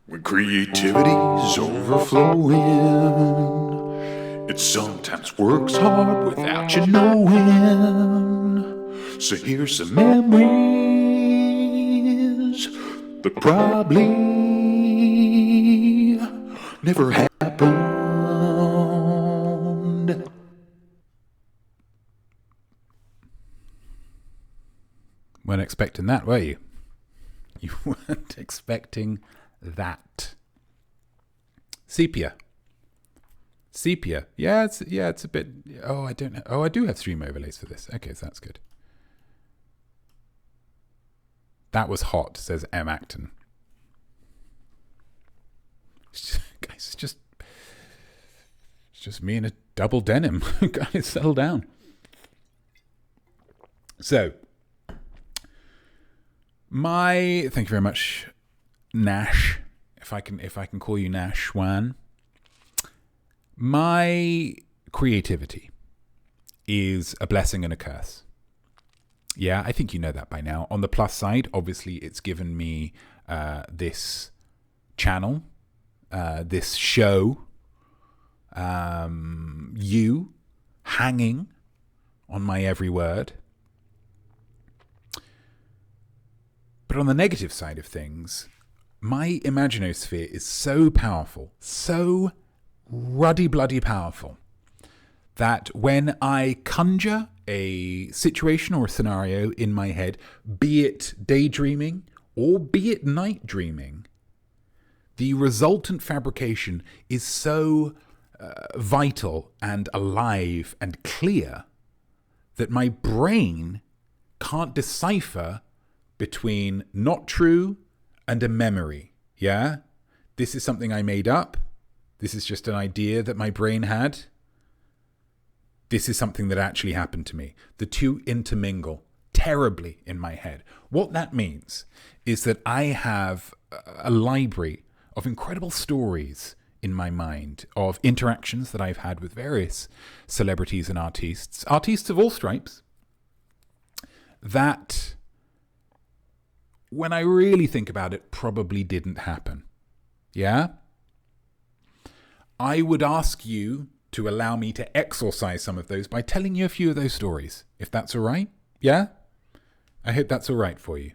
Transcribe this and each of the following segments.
When creativity's overflowing, it sometimes works hard without you knowing. So here's some memories that probably never happened. Weren't expecting that, were you? You weren't expecting that. Sepia. Yeah, it's a bit. Oh, I don't know. Oh, I do have stream overlays for this. Okay, so that's good. That was hot, says M. Acton. Guys, it's just me in a double denim. Guys, settle down. So, thank you very much, Nash. If I can call you Nash Wan. My creativity is a blessing and a curse. Yeah, I think you know that by now. On the plus side, obviously, it's given me this channel, this show, you hanging on my every word. But on the negative side of things, my Imaginosphere is so powerful, so ruddy bloody powerful, that when I conjure a situation or a scenario in my head, be it daydreaming or be it night dreaming, the resultant fabrication is so vital and alive and clear that my brain can't decipher between not true and a memory. Yeah? This is something I made up. This is just an idea that my brain had. This is something that actually happened to me. The two intermingle terribly in my head. What that means is that I have a library of incredible stories in my mind of interactions that I've had with various celebrities and artists of all stripes, that, when I really think about it, probably didn't happen. Yeah? I would ask you to allow me to exorcise some of those by telling you a few of those stories, if that's all right. Yeah? I hope that's all right for you.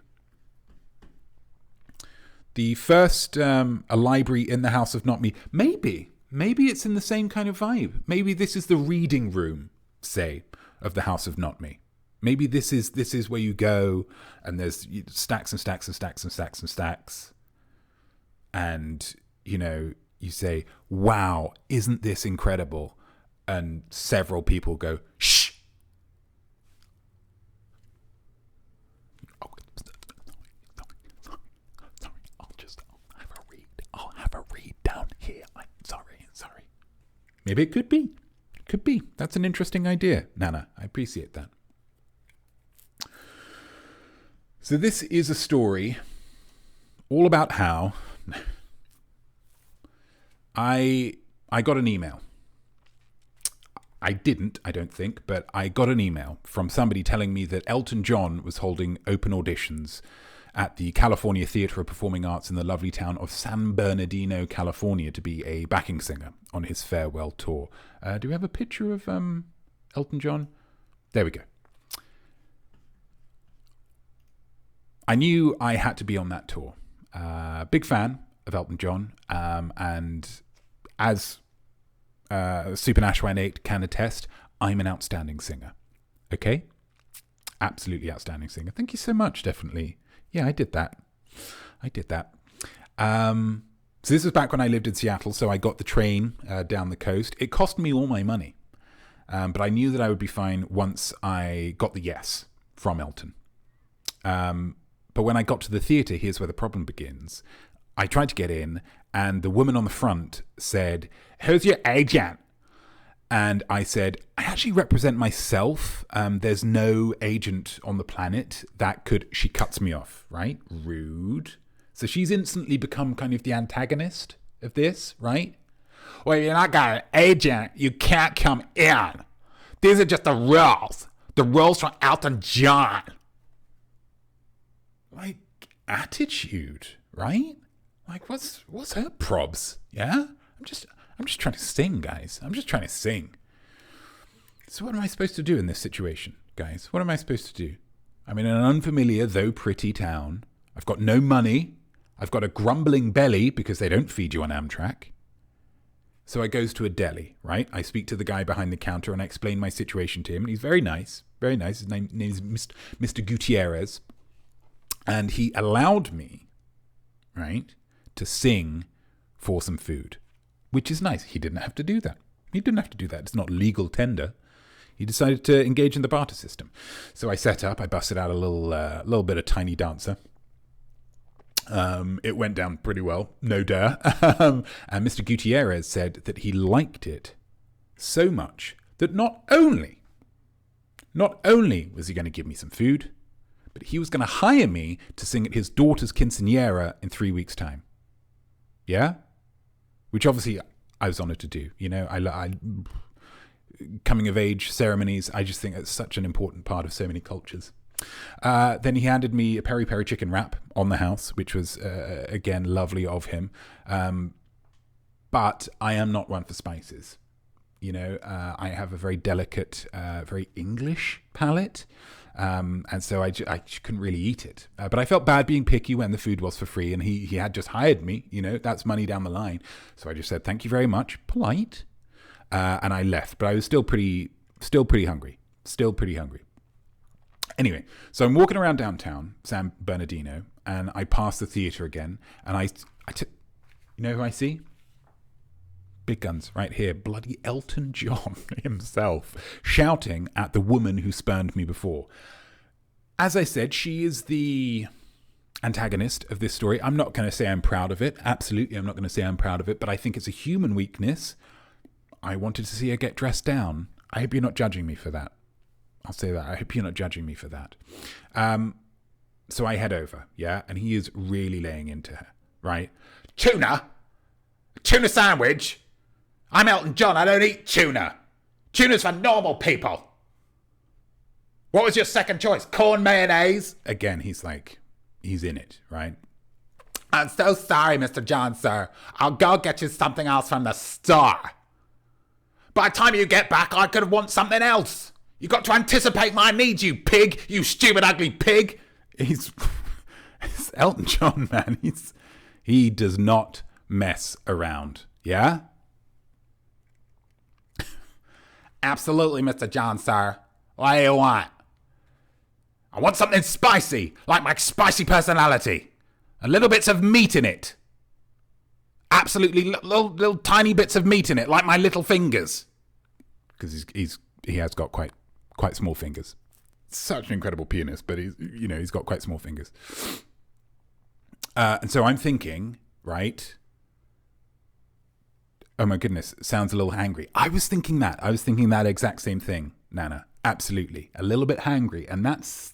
The first, a library in the house of Notme. Maybe it's in the same kind of vibe. Maybe this is the reading room, say, of the house of Notme. Maybe this is where you go and there's stacks and stacks and stacks and stacks and stacks. And, you know, you say, wow, isn't this incredible? And several people go, shh. Oh, sorry, I'll have a read down here. I'm sorry. Maybe it could be. That's an interesting idea, Nana. I appreciate that. So this is a story all about how I got an email. I didn't, I don't think, but I got an email from somebody telling me that Elton John was holding open auditions at the California Theatre of Performing Arts in the lovely town of San Bernardino, California, to be a backing singer on his farewell tour. Do we have a picture of Elton John? There we go. I knew I had to be on that tour. Big fan of Elton John, and as Super Nash 8 can attest, I'm an outstanding singer. Okay? Absolutely outstanding singer. Thank you so much, definitely. Yeah, I did that. So this was back when I lived in Seattle, so I got the train down the coast. It cost me all my money, but I knew that I would be fine once I got the yes from Elton. But when I got to the theatre, here's where the problem begins. I tried to get in, and the woman on the front said, "Who's your agent?" And I said, "I actually represent myself. There's no agent on the planet that could..." She cuts me off, right? Rude. So she's instantly become kind of the antagonist of this, right? "Well, you're not got an agent. You can't come in. These are just the rules. The rules from Elton John." Like, attitude, right? Like, what's her probs? Yeah? I'm just trying to sing, guys. I'm just trying to sing. So what am I supposed to do in this situation, guys? What am I supposed to do? I'm in an unfamiliar, though pretty town. I've got no money. I've got a grumbling belly because they don't feed you on Amtrak. So I goes to a deli, right? I speak to the guy behind the counter and I explain my situation to him. And he's very nice, very nice. His name is Mr. Gutierrez. And he allowed me, right, to sing for some food, which is nice. He didn't have to do that. He didn't have to do that. It's not legal tender. He decided to engage in the barter system. So I set up, I busted out a little bit of Tiny Dancer. It went down pretty well, no duh. And Mr. Gutierrez said that he liked it so much that not only was he going to give me some food, but he was going to hire me to sing at his daughter's quinceañera in 3 weeks' time. Yeah? Which obviously I was honored to do. You know, I coming of age ceremonies, I just think it's such an important part of so many cultures. Then he handed me a peri-peri chicken wrap on the house, which was, again, lovely of him. But I am not one for spices. You know, I have a very delicate, very English palate. And so I couldn't really eat it. But I felt bad being picky when the food was for free and he had just hired me. You know, that's money down the line. So I just said, thank you very much. Polite. And I left. But I was still pretty hungry. Still pretty hungry. Anyway, so I'm walking around downtown, San Bernardino, and I pass the theater again. And you know who I see? Big guns right here. Bloody Elton John himself shouting at the woman who spurned me before. As I said, she is the antagonist of this story. I'm not going to say I'm proud of it. Absolutely, I'm not going to say I'm proud of it, but I think it's a human weakness. I wanted to see her get dressed down. I hope you're not judging me for that. I'll say that. I hope you're not judging me for that. So I head over, yeah? And he is really laying into her, right? Tuna sandwich? I'm Elton John. I don't eat tuna. Tuna's for normal people. What was your second choice? Corn mayonnaise? Again, he's in it, right? I'm so sorry, Mr. John, sir. I'll go get you something else from the store. By the time you get back, I could want something else. You got to anticipate my needs, you pig. You stupid, ugly pig. It's Elton John, man. He does not mess around. Yeah? Absolutely, Mr. John, sir. What do you want? I want something spicy, like my spicy personality. And little bits of meat in it. Absolutely little tiny bits of meat in it, like my little fingers. Because he has got quite small fingers. Such an incredible pianist, but he's got quite small fingers. And so I'm thinking, right? Oh my goodness, sounds a little hangry. I was thinking that exact same thing, Nana. Absolutely. A little bit hangry. And that's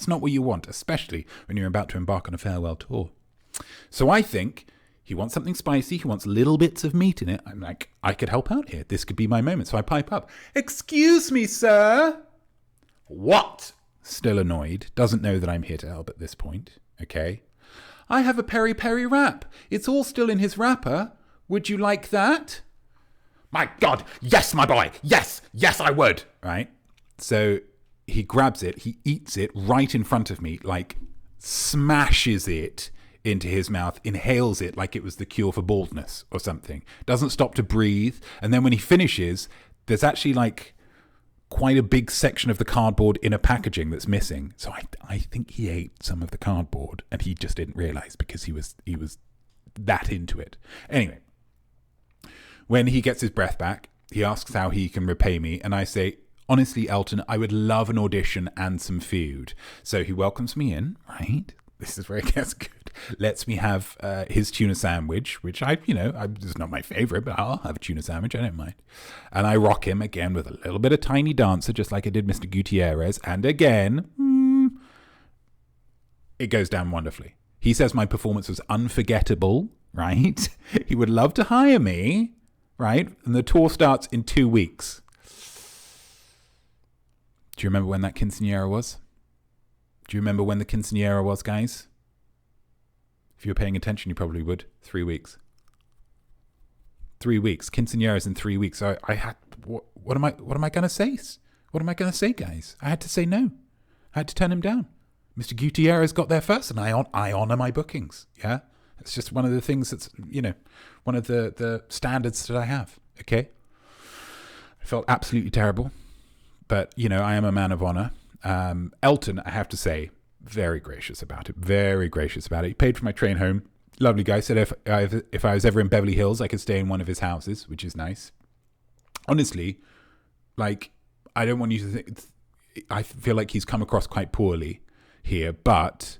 not what you want, especially when you're about to embark on a farewell tour. So I think he wants something spicy. He wants little bits of meat in it. I'm like, I could help out here. This could be my moment. So I pipe up. Excuse me, sir. What? Still annoyed. Doesn't know that I'm here to help at this point. Okay. I have a peri-peri wrap. It's all still in his wrapper. Would you like that? My God. Yes, my boy. Yes, I would. Right. So he grabs it. He eats it right in front of me, like smashes it into his mouth, inhales it like it was the cure for baldness or something. Doesn't stop to breathe. And then when he finishes, there's actually like quite a big section of the cardboard in a packaging that's missing. So I think he ate some of the cardboard and he just didn't realize because he was that into it. Anyway, when he gets his breath back, he asks how he can repay me. And I say, honestly, Elton, I would love an audition and some food. So he welcomes me in, right? This is where it gets good. Lets me have his tuna sandwich, which it's not my favorite, but I'll have a tuna sandwich. I don't mind. And I rock him again with a little bit of Tiny Dancer, just like I did Mr. Gutierrez. And again, it goes down wonderfully. He says my performance was unforgettable, right? He would love to hire me, right? And the tour starts in 2 weeks. Do you remember when that quinceañera was? Do you remember when the quinceañera was, guys? If you were paying attention, you probably would. 3 weeks. 3 weeks. Quinceañeras in 3 weeks. I had. What am I going to say? What am I going to say, guys? I had to say no. I had to turn him down. Mr. Gutierrez got there first, and I honor my bookings. Yeah, it's just one of the things that's one of the standards that I have. Okay. I felt absolutely terrible, but I am a man of honor. Elton, I have to say, very gracious about it. Very gracious about it. He paid for my train home. Lovely guy. Said if I was ever in Beverly Hills, I could stay in one of his houses, which is nice. Honestly, I don't want you to think. I feel like he's come across quite poorly here, but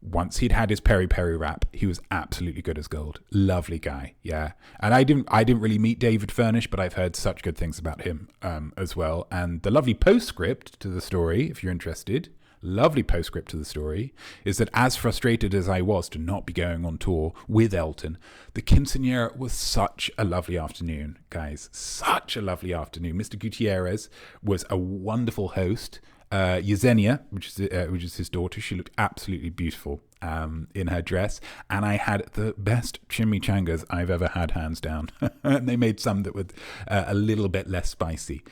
once he'd had his peri-peri wrap, he was absolutely good as gold. Lovely guy, yeah. And I didn't really meet David Furnish, but I've heard such good things about him as well. And the lovely postscript to the story, if you're interested, lovely postscript to the story, is that as frustrated as I was to not be going on tour with Elton, the quinceañera was such a lovely afternoon, guys. Such a lovely afternoon. Mr. Gutierrez was a wonderful host. Yesenia, which is his daughter, she looked absolutely beautiful in her dress, and I had the best chimichangas I've ever had, hands down. And they made some that were a little bit less spicy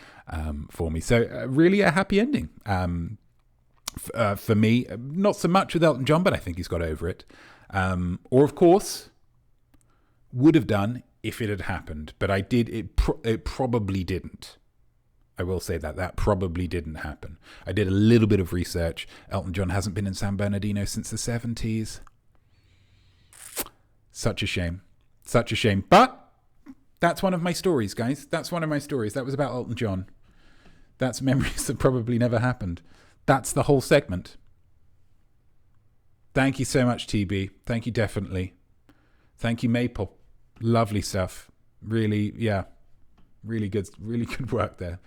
for me. So really a happy ending. For me, not so much with Elton John, but I think he's got over it. Or, of course, would have done if it had happened. But it probably didn't. I will say that probably didn't happen. I did a little bit of research. Elton John hasn't been in San Bernardino since the 70s. Such a shame. Such a shame. But that's one of my stories, guys. That's one of my stories. That was about Elton John. That's memories that probably never happened. That's the whole segment. Thank you so much, TB. Thank you, definitely. Thank you, Maple. Lovely stuff. Really, yeah. Really good work there.